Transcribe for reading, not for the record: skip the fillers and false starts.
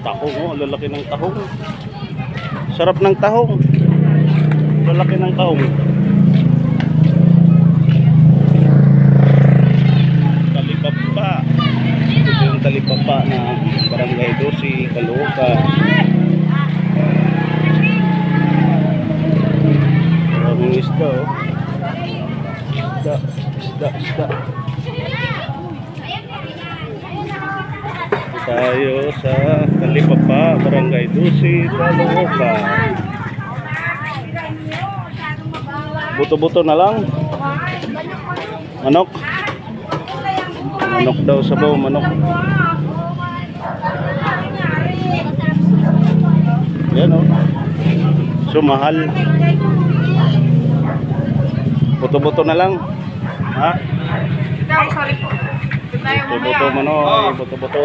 Tahong, oh, lalaki ng tahong. Sarap ng tahong. Lalaki ng tahong. Talipapa. Ito yung talipapa na Barangay 12, Caloocan. Maraming isda, oh. Isda. Tayo sa Talipapa, Barangay 12, Caloocan. Buto-buto na lang. Manok. Manok daw, sabaw, manok. Yan, oh. So mahal. Buto-buto na lang. Ha? Sorry po. Buto-buto manoy, buto-buto.